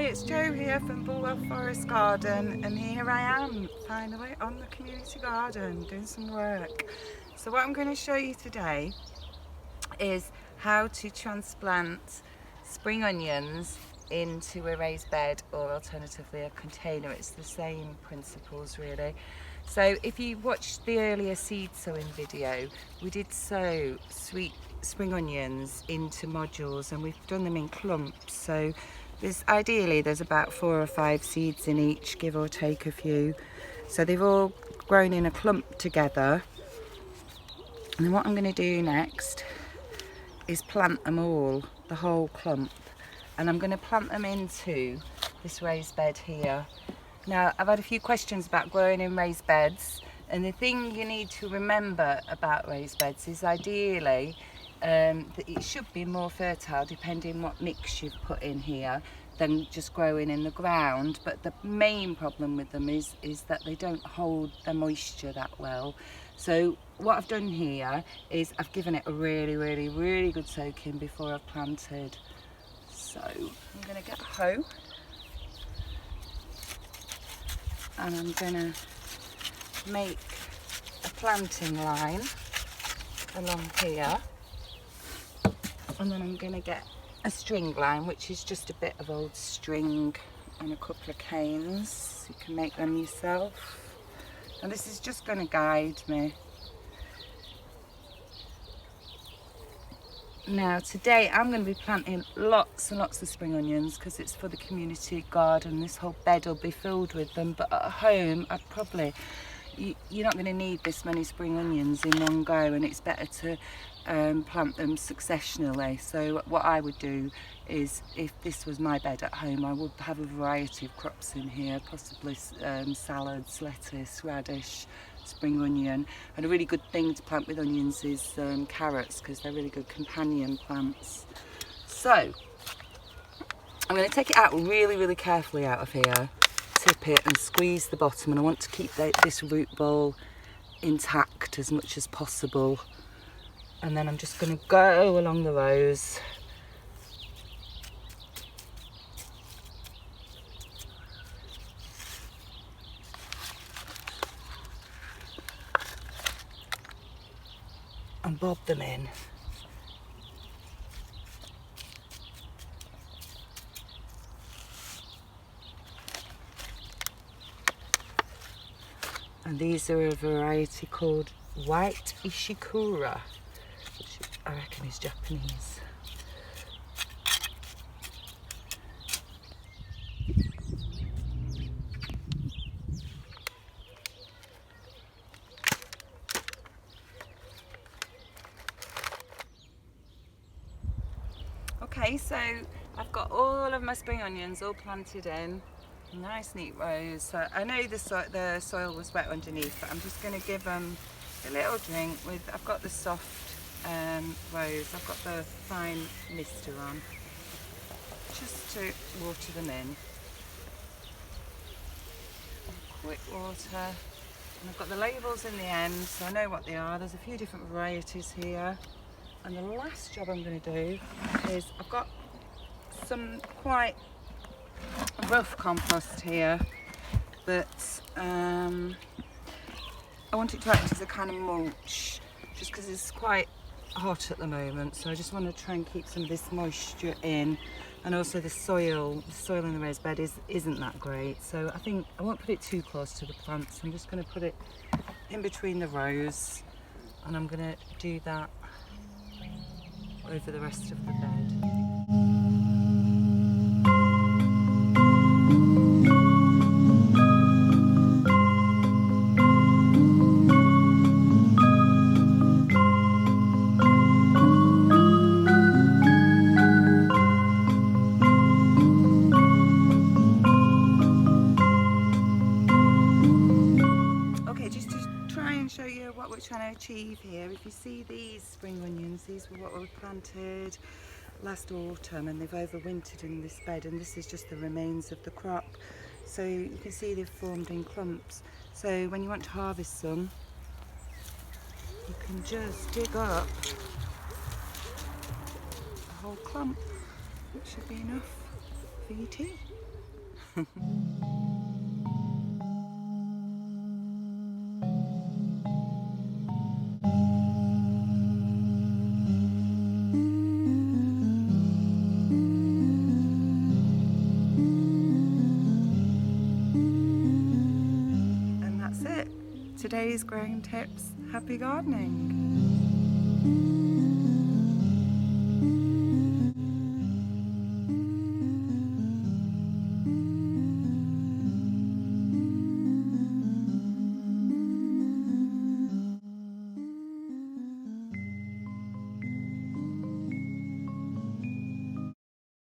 it's Jo here from Bulwell Forest Garden, and here I am finally on the community garden doing some work. So what I'm going to show you today is how to transplant spring onions into a raised bed, or alternatively a container. It's the same principles really. So if you watched the earlier seed sowing video, we did sow sweet spring onions into modules, and we've done them in clumps. So ideally there's about 4 or 5 seeds in each, give or take a few. So they've all grown in a clump together. And then what I'm going to do next is plant them all, the whole clump. And I'm going to plant them into this raised bed here. Now, I've had a few questions about growing in raised beds, and the thing you need to remember about raised beds is ideally that it should be more fertile depending what mix you've put in here than just growing in the ground. But the main problem with them is that they don't hold the moisture that well. So what I've done here is I've given it a really good soaking before I've planted. So I'm going to get a hoe and I'm going to make a planting line along here, and then I'm going to get a string line, which is just a bit of old string and a couple of canes. You can make them yourself, and this is just going to guide me. Now today I'm going to be planting lots and lots of spring onions because it's for the community garden. This whole bed will be filled with them, but at home you're not going to need this many spring onions in one go, and it's better to plant them successionally. So what I would do is, if this was my bed at home, I would have a variety of crops in here, possibly salads, lettuce, radish, spring onion. And a really good thing to plant with onions is carrots, because they're really good companion plants. So I'm going to take it out really carefully out of here, tip it and squeeze the bottom, and I want to keep this root ball intact as much as possible. And then I'm just going to go along the rows. And bob them in. And these are a variety called white ishikura, which I reckon is Japanese. Okay, so I've got all of my spring onions all planted in nice neat rows. So I know the soil was wet underneath, but I'm just going to give them a little drink with, I've got the soft rows, I've got the fine mister on, just to water them in. Quick water. And I've got the labels in the end, so I know what they are. There's a few different varieties here. And the last job I'm going to do is, I've got some quite rough compost here, but I want it to act as a kind of mulch, just because it's quite hot at the moment. So I just want to try and keep some of this moisture in, and also the soil in the raised bed isn't that great. So I think I won't put it too close to the plants. I'm just going to put it in between the rows, and I'm going to do that over the rest of the bed. Show you what we're trying to achieve here. If you see these spring onions, these were what were planted last autumn, and they've overwintered in this bed, and this is just the remains of the crop. So you can see they've formed in clumps. So when you want to harvest some, you can just dig up a whole clump, which should be enough for you too. And that's it. Today's growing tips. Happy gardening.